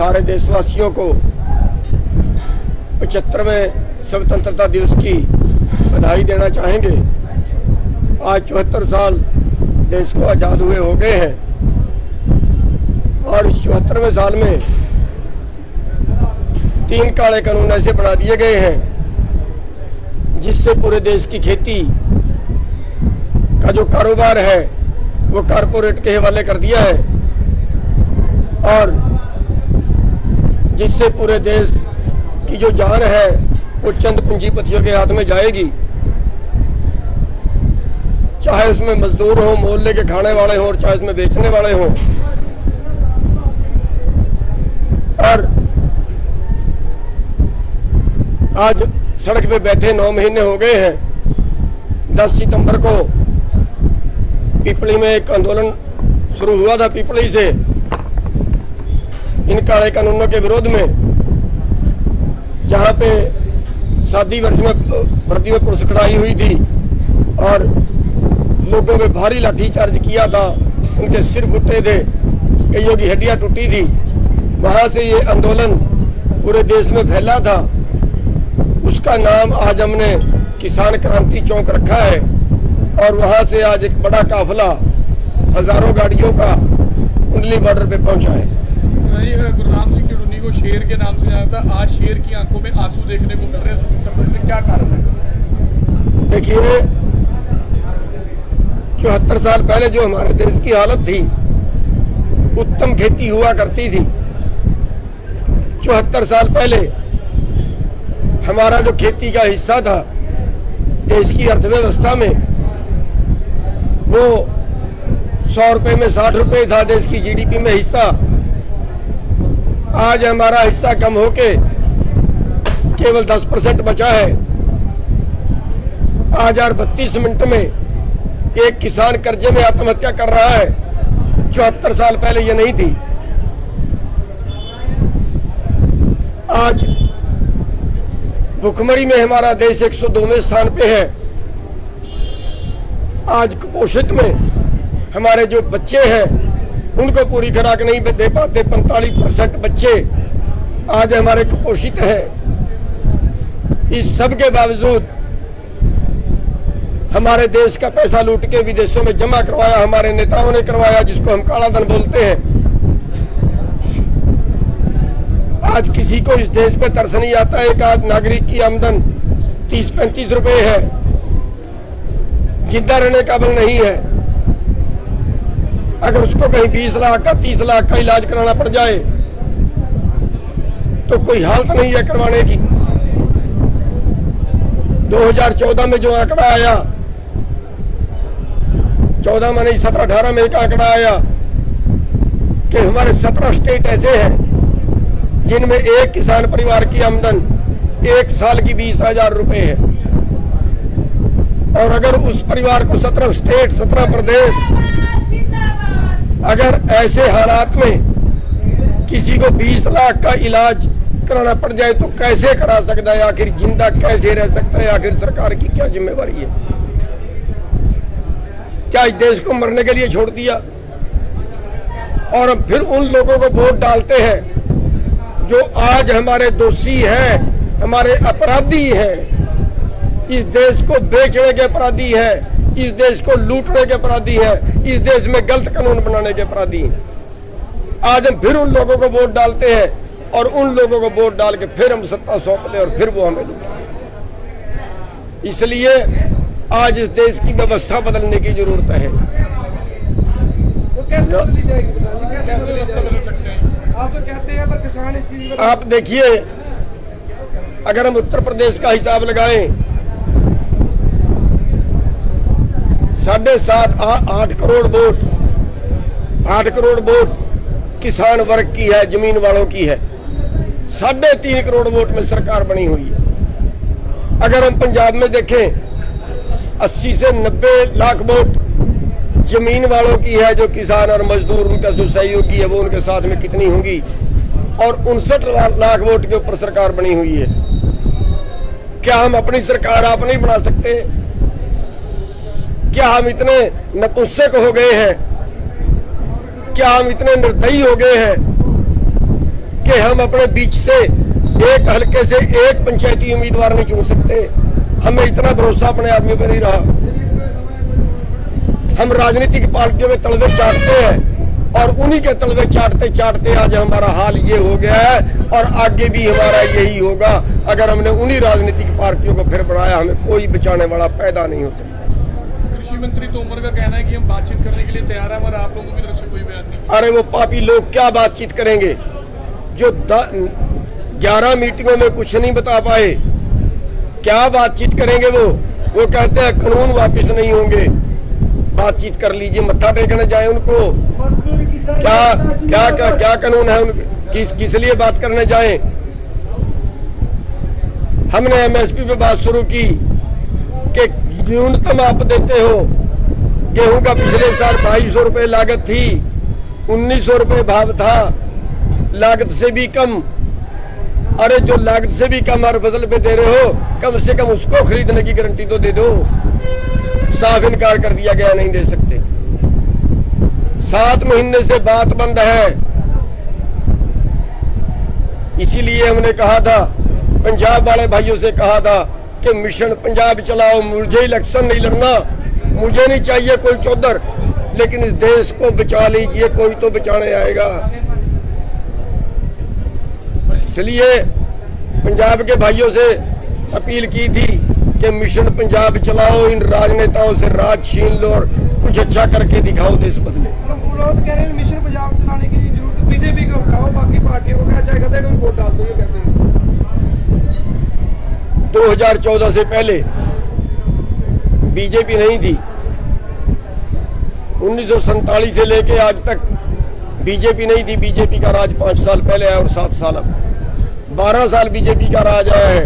सारे देशवासियों को 75वें स्वतंत्रता दिवस की बधाई देना चाहेंगे। आज 74 साल देश को आज़ाद हुए हो गए हैं और इस 74वें साल में 3 काले कानून ऐसे बना दिए गए हैं जिससे पूरे देश की खेती का जो कारोबार है वो कारपोरेट के हवाले कर दिया है और जिससे पूरे देश की जो जान है वो चंद पूंजीपतियों के हाथ में जाएगी, चाहे उसमें मजदूर हो, मोहल्ले के खाने वाले हों और चाहे उसमें बेचने वाले हों। और आज सड़क पे बैठे 9 महीने हो गए हैं। 10 सितंबर को पिपली में एक आंदोलन शुरू हुआ था पिपली से इन काले कानूनों के विरोध में, जहां पे शादी वर्ष में वर्दी में पुलिस खड़ाई हुई थी और लोगों पे भारी लाठीचार्ज किया था, उनके सिर फुटे थे, कईयों की हड्डियां टूटी थी। वहां से ये आंदोलन पूरे देश में फैला था। उसका नाम आज हमने किसान क्रांति चौक रखा है और वहां से आज एक बड़ा काफिला हजारों गाड़ियों का कुंडली बॉर्डर पे पहुंचा है। गुरनाम सिंह चुन्नी को शेर के नाम से जाना था, आज शेर की आंखों में आंसू देखने को मिल रहे हैं। उत्तर प्रदेश में क्या कारण है? देखिए, 74 साल पहले जो हमारे देश की हालत थी, उत्तम खेती हुआ करती थी। 74 साल पहले हमारा जो खेती का हिस्सा था देश की अर्थव्यवस्था में, वो 100 रुपए में 60 रुपए था देश की जीडीपी में हिस्सा। आज हमारा हिस्सा कम होके केवल 10% बचा है। आज 32 मिनट में एक किसान कर्जे में आत्महत्या कर रहा है। 74 साल पहले ये नहीं थी। आज भुखमरी में हमारा देश 102वें स्थान पे है। आज कुपोषित में हमारे जो बच्चे हैं उनको पूरी खुराक नहीं दे पाते। 45% बच्चे आज हमारे कुपोषित हैं। इस सब के बावजूद हमारे देश का पैसा लूट के विदेशों में जमा करवाया हमारे नेताओं ने करवाया, जिसको हम काला धन बोलते हैं। आज किसी को इस देश पे तरस नहीं आता। एक आध नागरिक की आमदन 30-35 रुपए है, जिंदा रहने काबिल नहीं है। अगर उसको कहीं 20 लाख का 30 लाख का इलाज कराना पड़ जाए तो कोई हालत नहीं है करवाने की। 2014 में जो आंकड़ा आया, 14 में नहीं 17-18 में एक आंकड़ा आया कि हमारे 17 स्टेट ऐसे हैं जिनमें एक किसान परिवार की आमदन 1 साल की 20,000 रुपए है। और अगर उस परिवार को 17 स्टेट 17 प्रदेश अगर ऐसे हालात में किसी को 20 लाख का इलाज कराना पड़ जाए तो कैसे करा सकता है? आखिर जिंदा कैसे रह सकता है? आखिर सरकार की क्या जिम्मेवारी है? क्या इस देश को मरने के लिए छोड़ दिया? और हम फिर उन लोगों को वोट डालते हैं जो आज हमारे दोषी हैं, हमारे अपराधी हैं, इस देश को बेचने के अपराधी हैं, इस देश को लूटने के अपराधी हैं, इस देश में गलत कानून बनाने के अपराधी हैं। आज हम फिर उन लोगों को वोट डालते हैं और उन लोगों को वोट डाल के फिर हम सत्ता सौंपते हैं और फिर वो हमें लूटते। इसलिए आज इस देश की व्यवस्था बदलने की जरूरत है। वो कैसे बदली जाएगी? कैसे व्यवस्था बदल सकते हैं? आप तो कहते हैं पर किसान इस चीज पर। आप देखिए, अगर हम उत्तर प्रदेश का हिसाब लगाएं, 8.5 करोड़ वोट 8 करोड़ वोट किसान वर्ग की है, जमीन वालों की है। 3.5 करोड़ वोट में सरकार बनी हुई है। अगर हम पंजाब में देखें, 80 से 90 लाख वोट जमीन वालों की है, जो किसान और मजदूर उनका जो सहयोगी है वो उनके साथ में कितनी होंगी, और 59 लाख वोट के ऊपर सरकार बनी हुई है। क्या हम अपनी सरकार आप नहीं बना सकते? क्या हम इतने नपुंसक हो गए हैं? क्या हम इतने निर्दयी हो गए हैं कि हम अपने बीच से एक हल्के से एक पंचायती उम्मीदवार नहीं चुन सकते। हमें इतना भरोसा अपने आदमी पर नहीं रहा। हम राजनीतिक पार्टियों में तलवे चाटते हैं और उन्हीं के तलवे चाटते चाटते आज हमारा हाल ये हो गया है और आगे भी हमारा यही होगा। अगर हमने उन्हीं राजनीतिक पार्टियों को फिर बनाया, हमें कोई बचाने वाला पैदा नहीं हो सकता। कृषि मंत्री तोमर का कहना है कि हम बातचीत करने के लिए तैयार हैं, मगर आप लोगों की तरफ से कोई बयान नहीं। अरे वो पापी लोग क्या बातचीत करेंगे जो 11 मीटिंगों में कुछ नहीं बता पाए? क्या बातचीत करेंगे वो कहते हैं कानून वापस नहीं होंगे। बातचीत कर लीजिए, मत्था टेकने जाए उनको। क्या कानून है उनके? किस लिए बात करने जाए? हमने एमएसपी पे बात शुरू की कि न्यूनतम आप देते हो। गेहूं का पिछले साल 2200 रुपए लागत थी, 1900 रुपए भाव था, लागत से भी कम। अरे जो लागत से भी कम हर फसल पे दे रहे हो, कम से कम उसको खरीदने की गारंटी तो दे दो। साफ इनकार कर दिया गया, नहीं दे सकते। 7 महीने से बात बंद है। इसीलिए हमने कहा था, पंजाब वाले भाइयों से कहा था कि मिशन पंजाब चलाओ। मुझे इलेक्शन नहीं लड़ना, मुझे नहीं चाहिए कोई चौधर, लेकिन इस देश को बचा लीजिए, कोई तो बचाने आएगा। इसलिए पंजाब के भाइयों से अपील की थी कि मिशन पंजाब चलाओ, इन राजनेताओं से राज छीन लो और कुछ अच्छा करके दिखाओ, देश बदले। लोग कह रहे हैं मिशन पंजाब चलाने की जरूरत बीजेपी को हटाओ, बाकी पार्टियों को क्या चाहिए, कहते हैं वोट डाल दो, ये कहते हैं। 2014 से पहले बीजेपी नहीं थी। 1947 से लेके आज तक बीजेपी नहीं थी। बीजेपी का राज 5 साल पहले है और 7 साल अब 12 साल बीजेपी का राज आया है।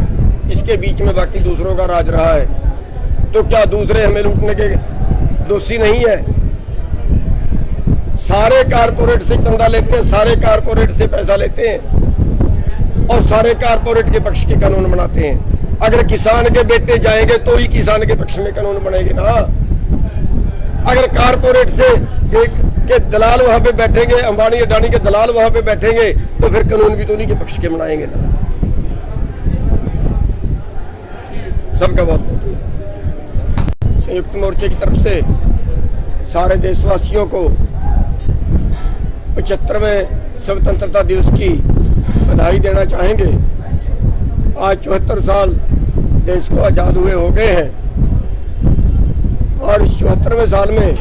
इसके बीच में बाकी दूसरों का राज रहा है। तो क्या दूसरे हमें लूटने के दोषी नहीं है? सारे कारपोरेट से चंदा लेते हैं, सारे कारपोरेट से पैसा लेते हैं और सारे कारपोरेट के पक्ष के कानून बनाते हैं। अगर किसान के बेटे जाएंगे तो ही किसान के पक्ष में कानून बनेंगे ना। अगर कारपोरेट से के दलाल वहां पे बैठेंगे, अंबानी अडानी के दलाल वहां पे बैठेंगे, तो फिर कानून भी तो उन्हीं के पक्ष के बनाएंगे ना। सबका बहुत संयुक्त मोर्चे की तरफ से सारे देशवासियों को 75वें स्वतंत्रता दिवस की बधाई देना चाहेंगे। आज 74 साल देश को आजाद हुए हो गए हैं और इस 74वें साल में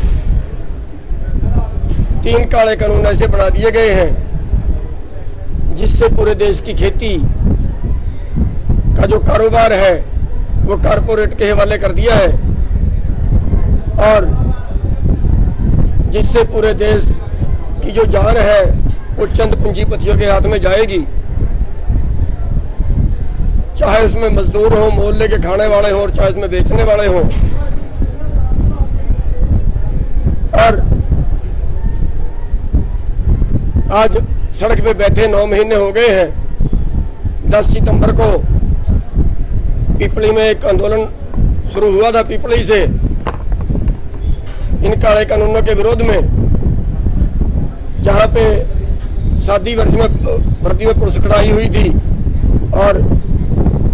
3 काले कानून ऐसे बना दिए गए हैं जिससे पूरे देश की खेती का जो कारोबार है वो कारपोरेट के हवाले कर दिया है और जिससे पूरे देश की जो जान है वो चंद पूंजीपतियों के हाथ में जाएगी। चाहे उसमें मजदूर हो, मोहल्ले के खाने वाले हों और चाहे उसमें बेचने वाले हों। और आज सड़क पे बैठे 9 महीने हो गए हैं। 10 सितंबर को पिपली में एक आंदोलन शुरू हुआ था पिपली से इन काले कानूनों के विरोध में, जहां पे शादी भर्ती में पुलिस कड़ाई हुई थी और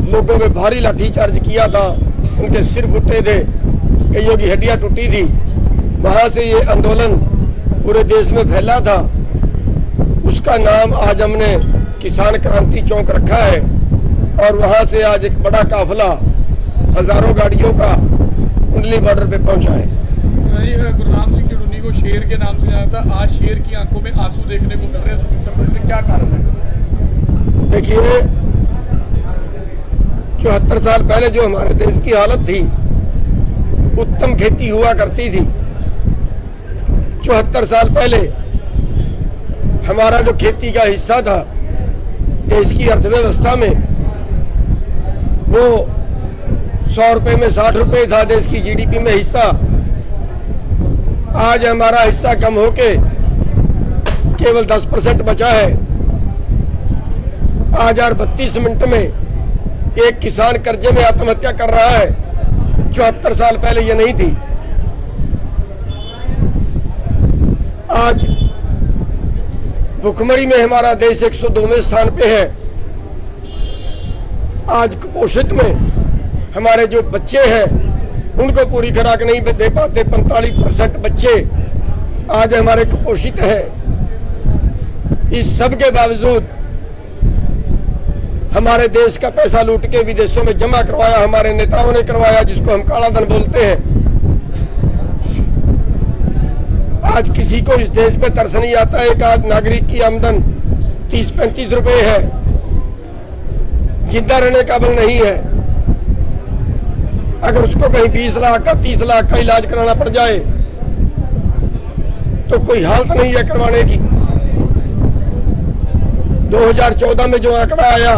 लोगों पे भारी लाठीचार्ज किया था, उनके सिर फुटे थे, कईयों की हड्डियां टूटी थी। वहां से ये आंदोलन पूरे देश में फैला था। उसका नाम आज हमने किसान क्रांति चौक रखा है और वहां से आज एक बड़ा काफिला हजारों गाड़ियों का कुंडली बॉर्डर पे पहुंचा है। गुरनाम सिंह चुड़ूनी को शेर के नाम से जाना था, आज शेर की आंखों में आंसू देखने को मिल रहे हैं उत्तर प्रदेश में, क्या कारण है? देखिए, 74 साल पहले जो हमारे देश की हालत थी, उत्तम खेती हुआ करती थी। 74 साल पहले हमारा जो खेती का हिस्सा था देश की अर्थव्यवस्था में, वो 100 रुपए में 60 रुपए था देश की जीडीपी में हिस्सा। आज हमारा हिस्सा कम होके केवल 10% बचा है। आज 32 मिनट में एक किसान कर्जे में आत्महत्या कर रहा है। 74 साल पहले ये नहीं थी। आज भुखमरी में हमारा देश 102वें स्थान पे है। आज कुपोषित में हमारे जो बच्चे हैं उनको पूरी खुराक नहीं दे पाते। 45% बच्चे आज हमारे कुपोषित हैं। इस सब के बावजूद हमारे देश का पैसा लूट के विदेशों में जमा करवाया, हमारे नेताओं ने करवाया, जिसको हम काला धन बोलते हैं। आज किसी को इस देश पे तरस नहीं आता। एक आध नागरिक की आमदन 30-35 रुपए है, जिंदा रहने काबिल नहीं है। अगर उसको कहीं 20 लाख का 30 लाख का इलाज कराना पड़ जाए तो कोई हालत नहीं है करवाने की। 2014 में जो आंकड़ा आया,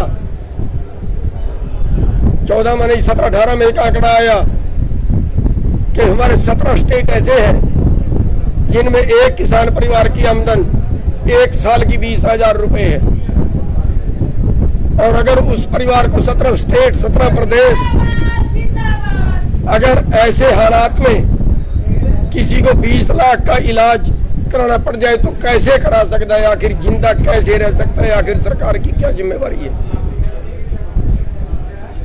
14 में नहीं 17-18 में एक आंकड़ा आया कि हमारे 17 स्टेट ऐसे हैं जिनमें एक किसान परिवार की आमदन एक साल की 20,000 रुपए है। और अगर उस परिवार को 17 स्टेट 17 प्रदेश अगर ऐसे हालात में किसी को 20 लाख का इलाज कराना पड़ जाए तो कैसे करा सकता है? आखिर जिंदा कैसे रह सकता है? आखिर सरकार की क्या जिम्मेवारी है?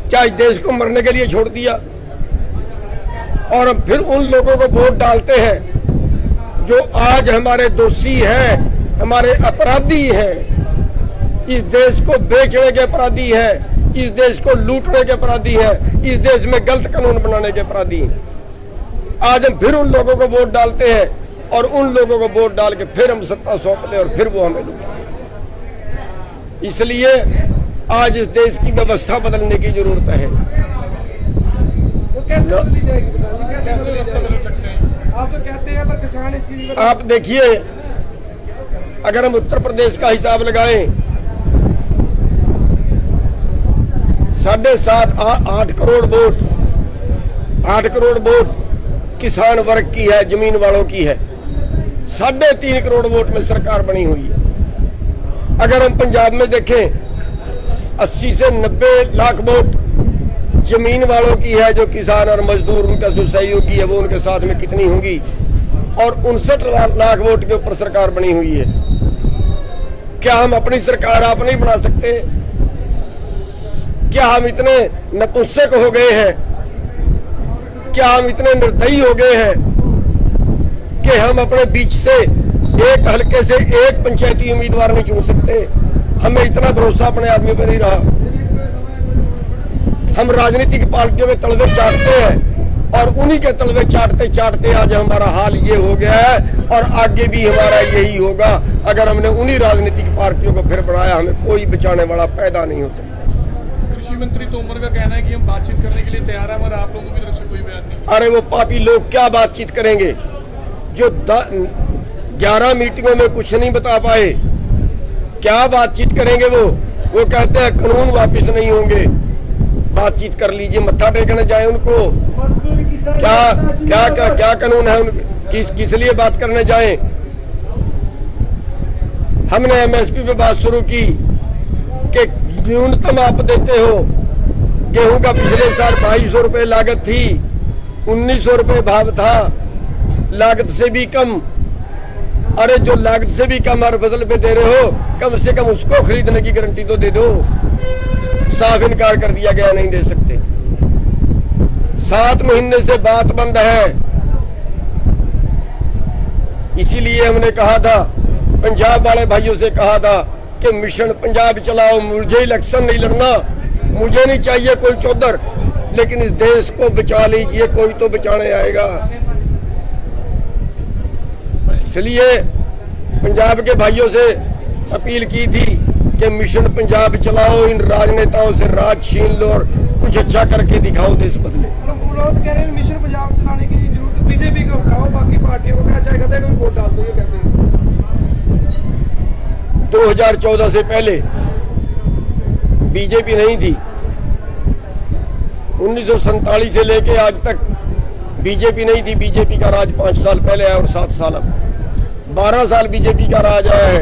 क्या इस देश को मरने के लिए छोड़ दिया और हम फिर उन लोगों को वोट डालते हैं जो आज हमारे दोषी हैं, हमारे अपराधी हैं, इस देश को बेचने के अपराधी हैं, इस देश को लूटने के अपराधी हैं, इस देश में गलत कानून बनाने के अपराधी हैं। आज हम फिर उन लोगों को वोट डालते हैं और उन लोगों को वोट डाल के फिर हम सत्ता सौंपते हैं और फिर वो हमें लूटते। इसलिए आज इस देश की व्यवस्था बदलने की जरूरत है। वो कैसे बदली जाएगी? बताइए कैसे बदली व्यवस्था जाएगी? बदल सकते हैं? आप तो कहते हैं पर किसान इस चीज पर आप देखिए, अगर हम उत्तर प्रदेश का हिसाब लगाएं, 7.5-8 करोड़ वोट, 8 करोड़ वोट किसान वर्ग की है, जमीन वालों की है। 3.5 करोड़ वोट में सरकार बनी हुई है। अगर हम पंजाब में देखें, 80 से 90 लाख वोट जमीन वालों की है, जो किसान और मजदूर उनका जो सहयोगी है वो उनके साथ में कितनी होंगी, और 59 लाख वोट के ऊपर सरकार बनी हुई है। क्या हम अपनी सरकार आप नहीं बना सकते? क्या हम इतने नपुंसक हो गए हैं? क्या हम इतने निर्दयी हो गए हैं कि हम अपने बीच से एक हल्के से एक पंचायती उम्मीदवार नहीं चुन सकते? हमें इतना भरोसा अपने आदमी पर नहीं रहा। हम राजनीतिक पार्टियों के तलवे चाटते हैं और उन्हीं के तलवे चाटते चाटते आज हमारा हाल ये हो गया है और आगे भी हमारा यही होगा। अगर हमने उन्हीं राजनीतिक पार्टियों को फिर बनाया, हमें कोई बचाने वाला पैदा नहीं होता। कृषि मंत्री तोमर का कहना है कि हम बातचीत करने के लिए तैयार हैं, मगर आप लोगों की तरफ से कोई बयान नहीं। अरे वो पापी लोग क्या बातचीत करेंगे जो 11 मीटिंगों में कुछ नहीं बता पाए? क्या बातचीत करेंगे वो कहते हैं कानून वापस नहीं होंगे। बातचीत कर लीजिए, मत्था टेकने जाए उनको। क्या कानून है किस लिए बात करने जाए? हमने एमएसपी पे बात शुरू की कि न्यूनतम आप देते हो। गेहूं का पिछले साल 2200 रुपए लागत थी, 1900 रुपए भाव था, लागत से भी कम। अरे जो लागत से भी कम हर फसल पे दे रहे हो, कम से कम उसको खरीदने की गारंटी तो दे दो। साफ इनकार कर दिया गया, नहीं दे सकते। 7 महीने से बात बंद है। इसीलिए हमने कहा था, पंजाब वाले भाइयों से कहा था कि मिशन पंजाब चलाओ। मुझे इलेक्शन नहीं लड़ना, मुझे नहीं चाहिए कोई चौधर, लेकिन इस देश को बचा लीजिए, कोई तो बचाने आएगा। इसलिए पंजाब के भाइयों से अपील की थी कि मिशन पंजाब चलाओ, इन राजनेताओं से राज छीन लो और कुछ अच्छा करके दिखाओ, देश बदले। लोग कह रहे हैं मिशन पंजाब चलाने की जरूरत बीजेपी को हटाओ, बाकी पार्टियों को क्या चाहे कहते हैं वोट डाल दो, ये कहते हैं। 2014 से पहले बीजेपी नहीं थी। 1947 से लेके आज तक बीजेपी नहीं थी। बीजेपी का राज 5 साल पहले है और 7 साल अब 12 साल बीजेपी का राज आया है।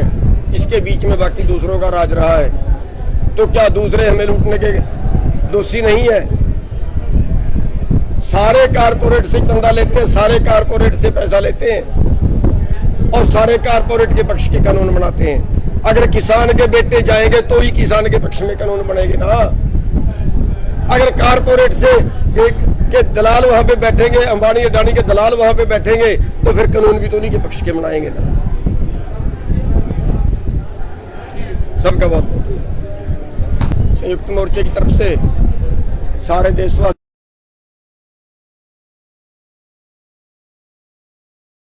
इसके बीच में बाकी दूसरों का राज रहा है। तो क्या दूसरे हमें लूटने के दोषी नहीं है? सारे कारपोरेट से चंदा लेते हैं, सारे कारपोरेट से पैसा लेते हैं और सारे कारपोरेट के पक्ष के कानून बनाते हैं। अगर किसान के बेटे जाएंगे तो ही किसान के पक्ष में कानून बनेंगे ना। अगर कारपोरेट से के दलाल वहां पे बैठेंगे, अंबानी अडानी के दलाल वहां पे बैठेंगे, तो फिर कानून भी तो उन्हीं के पक्ष के बनाएंगे ना। सबका बहुत संयुक्त मोर्चे की तरफ से सारे देशवासी